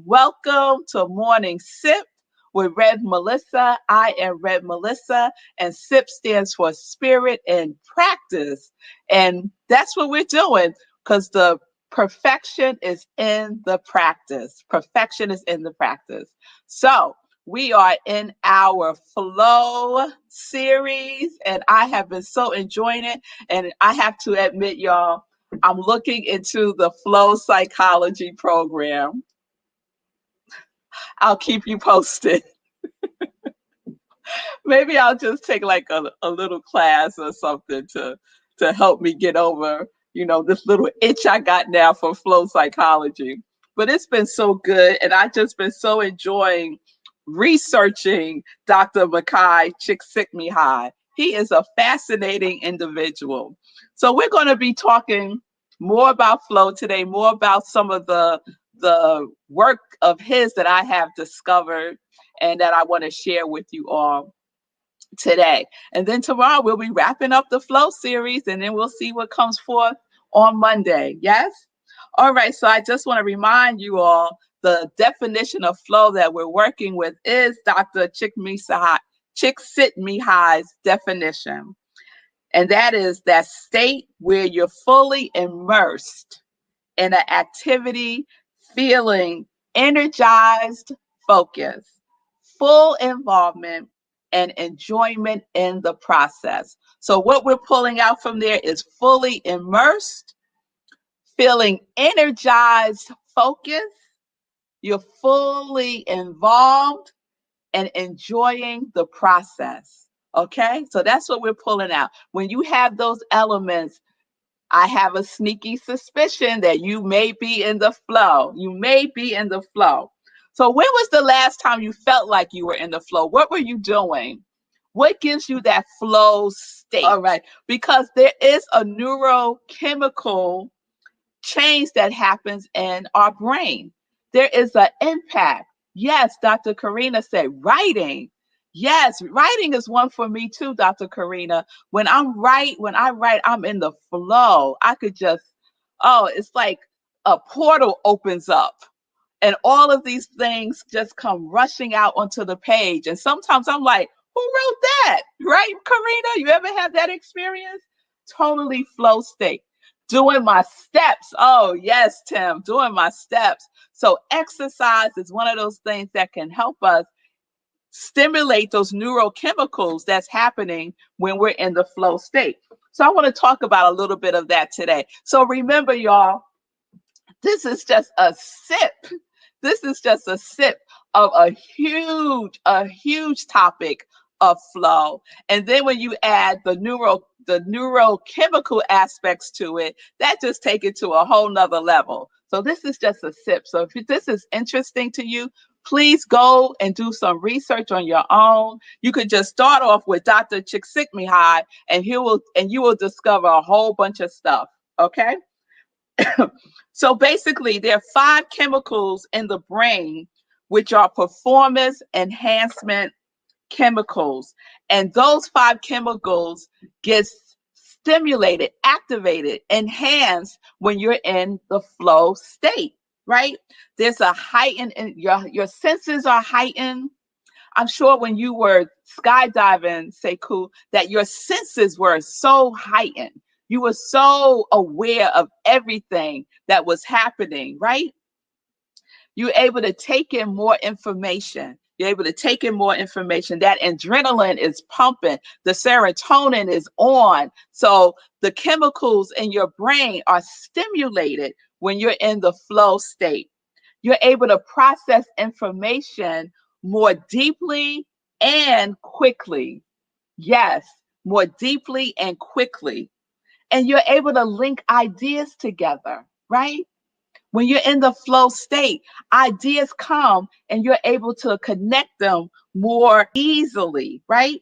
Welcome to Morning Sip with Rev Melissa. I am Rev Melissa, and SIP stands for Spirit and Practice. And that's what we're doing because the perfection is in the practice. Perfection is in the practice. So, we are in our flow series, and I have been so enjoying it. And I have to admit, y'all, I'm looking into the flow psychology program. I'll keep you posted. Maybe I'll just take like a little class or something to help me get over, this little itch I got now for flow psychology. But it's been so good, and I just been so enjoying researching Dr. Makai Csikszentmihalyi. He is a fascinating individual. So we're going to be talking more about flow today, more about some of the work of his that I have discovered and that I want to share with you all today. And then tomorrow we'll be wrapping up the flow series, and then we'll see what comes forth on Monday. Yes? All right. So I just want to remind you all the definition of flow that we're working with is Dr. Csikszentmihalyi's definition. And that is that state where you're fully immersed in an activity, feeling energized, focus, full involvement, and enjoyment in the process. So, what we're pulling out from there is fully immersed, feeling energized, focus, you're fully involved, and enjoying the process. Okay, so that's what we're pulling out. When you have those elements, I have a sneaky suspicion that you may be in the flow. You may be in the flow. So, when was the last time you felt like you were in the flow? What were you doing? What gives you that flow state? All right, because there is a neurochemical change that happens in our brain. There is an impact. Yes, Dr. Karina said writing. Yes, writing is one for me too, Dr. Karina. When I write, I'm in the flow. I could just, it's like a portal opens up and all of these things just come rushing out onto the page. And sometimes I'm like, who wrote that? Right, Karina? You ever have that experience? Totally flow state. Doing my steps. Oh, yes, Tim, doing my steps. So, exercise is one of those things that can help us stimulate those neurochemicals that's happening when we're in the flow state. So, I want to talk about a little bit of that today. So, remember, y'all, this is just a sip. This is just a sip of a huge topic of flow. And then when you add the neurochemical aspects to it, that just take it to a whole nother level. So this is just a sip. So if this is interesting to you, please go and do some research on your own. You could just start off with Dr. Csikszentmihalyi, and you will discover a whole bunch of stuff. Okay. So basically, there are five chemicals in the brain which are performance enhancement chemicals. And those five chemicals get stimulated, activated, enhanced when you're in the flow state, right? There's a heightened, your senses are heightened. I'm sure when you were skydiving, Sekou, that your senses were so heightened. You were so aware of everything that was happening, right? You're able to take in more information. You're able to take in more information. That adrenaline is pumping. The serotonin is on. So the chemicals in your brain are stimulated when you're in the flow state. You're able to process information more deeply and quickly. Yes, more deeply and quickly. And you're able to link ideas together, right? When you're in the flow state, ideas come and you're able to connect them more easily, right?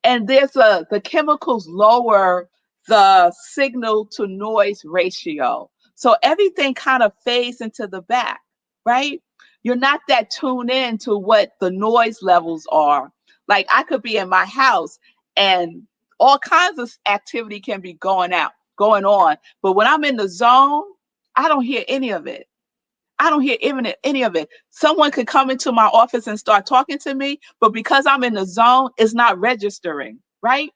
And the chemicals lower the signal to noise ratio. So everything kind of fades into the back, right? You're not that tuned in to what the noise levels are. Like I could be in my house and all kinds of activity can be going on. But when I'm in the zone, I don't hear any of it. I don't hear even any of it. Someone could come into my office and start talking to me, but because I'm in the zone, it's not registering, right?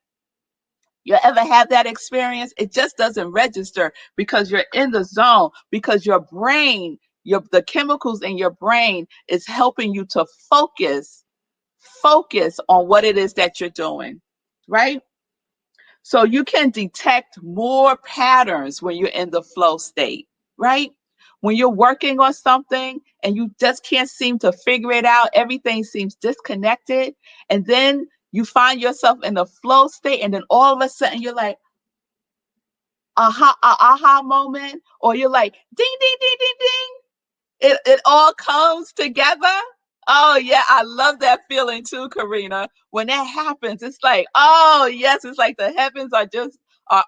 You ever have that experience? It just doesn't register because you're in the zone, because your brain, the chemicals in your brain is helping you to focus on what it is that you're doing, right? So you can detect more patterns when you're in the flow state, right? When you're working on something and you just can't seem to figure it out, everything seems disconnected. And then you find yourself in the flow state, and then all of a sudden you're like, aha moment, or you're like, ding, ding, ding, ding, ding. It all comes together. Oh yeah, I love that feeling too, Karina. When that happens, it's like, oh yes, it's like the heavens are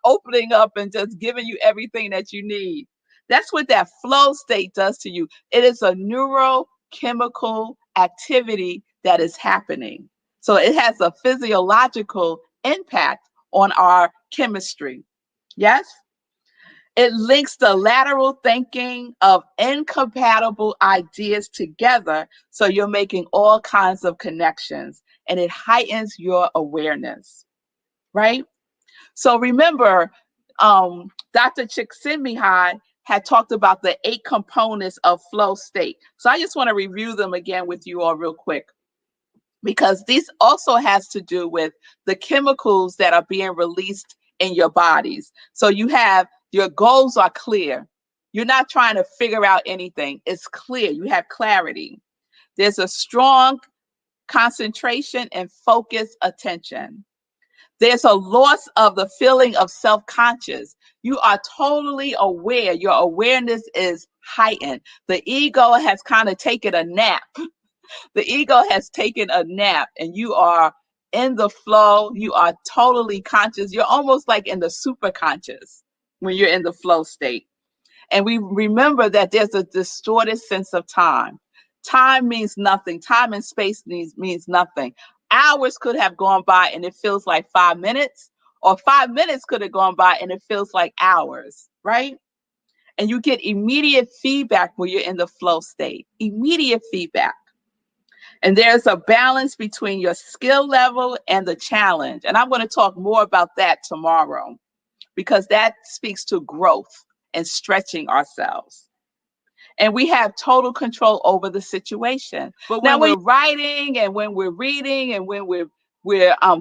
opening up and just giving you everything that you need. That's what that flow state does to you. It is a neurochemical activity that is happening. So it has a physiological impact on our chemistry. Yes? It links the lateral thinking of incompatible ideas together, so you're making all kinds of connections, and it heightens your awareness, right? So remember, Dr. Csikszentmihalyi had talked about the 8 components of flow state. So I just want to review them again with you all real quick, because this also has to do with the chemicals that are being released in your bodies. So you have your goals are clear. You're not trying to figure out anything. It's clear. You have clarity. There's a strong concentration and focused attention. There's a loss of the feeling of self-conscious. You are totally aware. Your awareness is heightened. The ego has kind of taken a nap. The ego has taken a nap, and you are in the flow. You are totally conscious. You're almost like in the super conscious when you're in the flow state. And we remember that there's a distorted sense of time. Time means nothing. Time and space means nothing. Hours could have gone by and it feels like 5 minutes, or 5 minutes could have gone by and it feels like hours, right? And you get immediate feedback when you're in the flow state. Immediate feedback. And there's a balance between your skill level and the challenge. And I'm going to talk more about that tomorrow, because that speaks to growth and stretching ourselves. And we have total control over the situation. But when we're writing and when we're reading and when we're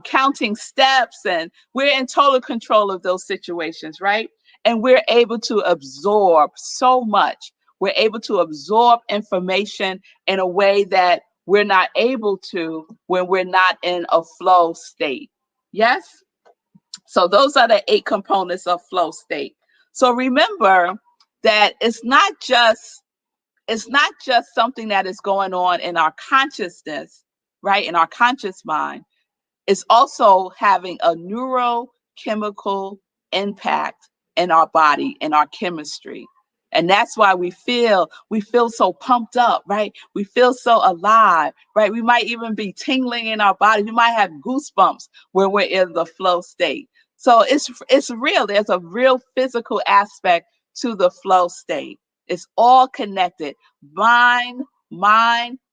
counting steps, and we're in total control of those situations, right? And we're able to absorb so much. We're able to absorb information in a way that we're not able to when we're not in a flow state. Yes? So those are the 8 components of flow state. So remember that it's not just something that is going on in our consciousness, right? In our conscious mind. It's also having a neurochemical impact in our body, in our chemistry. And that's why we feel so pumped up, right? We feel so alive, right? We might even be tingling in our body. We might have goosebumps when we're in the flow state. So it's real. There's a real physical aspect to the flow state. It's all connected. Mind,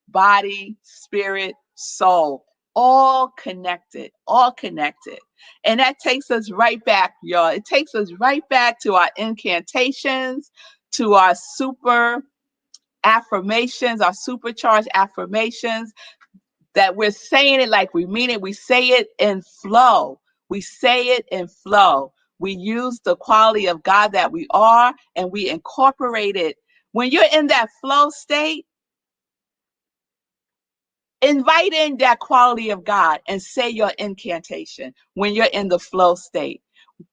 body, spirit, soul. All connected. And that takes us right back, y'all. It takes us right back to our incantations, to our super affirmations, our supercharged affirmations, that we're saying it like we mean it. We say it in flow. We use the quality of God that we are, and we incorporate it. When you're in that flow state, invite in that quality of God and say your incantation when you're in the flow state.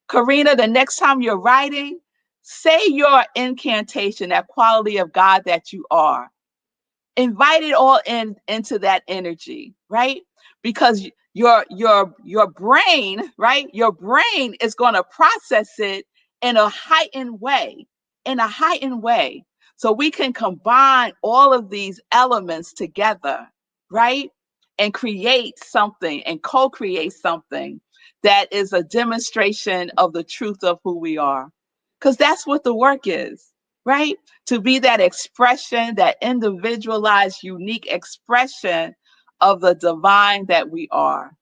Karina, the next time you're writing, say your incantation, that quality of God that you are. Invite it all into that energy, right? Because your brain, right? Your brain is going to process it in a heightened way, So we can combine all of these elements together, right? And create something and co-create something that is a demonstration of the truth of who we are. Because that's what the work is. right? To be that expression, that individualized, unique expression of the divine that we are.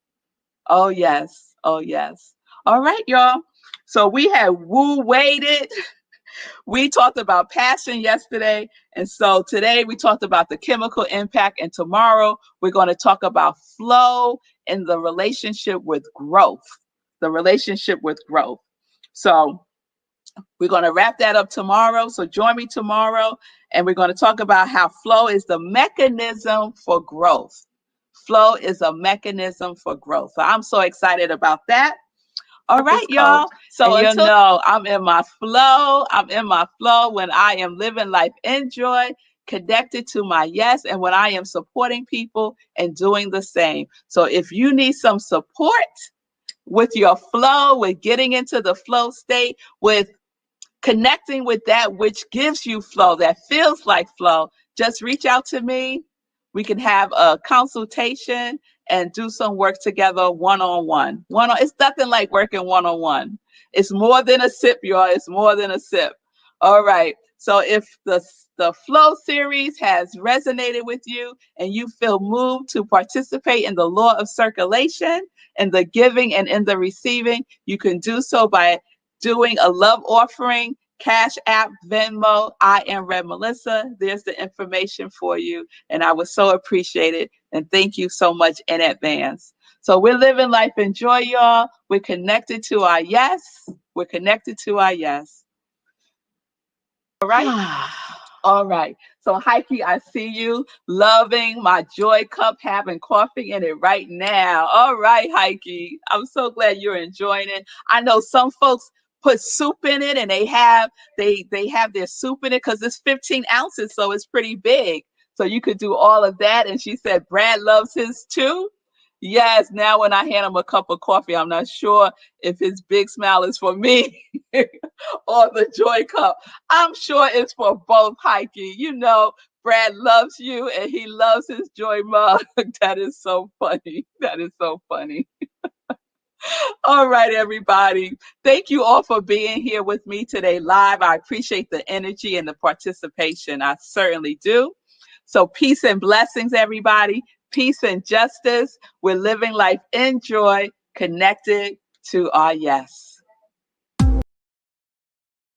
Oh, yes. Oh, yes. All right, y'all. So we have woo waited. We talked about passion yesterday. And so today we talked about the chemical impact. And tomorrow we're going to talk about flow and the relationship with growth. The relationship with growth. So we're going to wrap that up tomorrow. So join me tomorrow. And we're going to talk about how flow is the mechanism for growth. Flow is a mechanism for growth. So I'm so excited about that. All right, Yes, y'all. coach. And So you until know, I'm in my flow. I'm in my flow when I am living life in joy, connected to my yes, and when I am supporting people and doing the same. So if you need some support with your flow, with getting into the flow state, with connecting with that which gives you flow, that feels like flow, just reach out to me. We can have a consultation and do some work together one on one. It's nothing like working one on one. It's more than a sip, y'all. It's more than a sip. All right. So if the flow series has resonated with you and you feel moved to participate in the law of circulation and the giving and in the receiving, you can do so by doing a love offering, Cash App, Venmo. I am Red Melissa. There's the information for you. And I would so appreciate it. And thank you so much in advance. So we're living life in joy, y'all. We're connected to our yes. We're connected to our yes. All right. All right. So, Heike, I see you loving my joy cup, having coffee in it right now. All right, Heike. I'm so glad you're enjoying it. I know some folks put soup in it and they have their soup in it because it's 15 ounces, so it's pretty big. So you could do all of that. And she said Brad loves his too. Yes, now when I hand him a cup of coffee, I'm not sure if his big smile is for me or the joy cup. I'm sure it's for both, Heike. You know, Brad loves you and he loves his joy mug. That is so funny. That is so funny. All right, everybody. Thank you all for being here with me today live. I appreciate the energy and the participation. I certainly do. So, peace and blessings, everybody. Peace and justice. We're living life in joy, connected to our yes.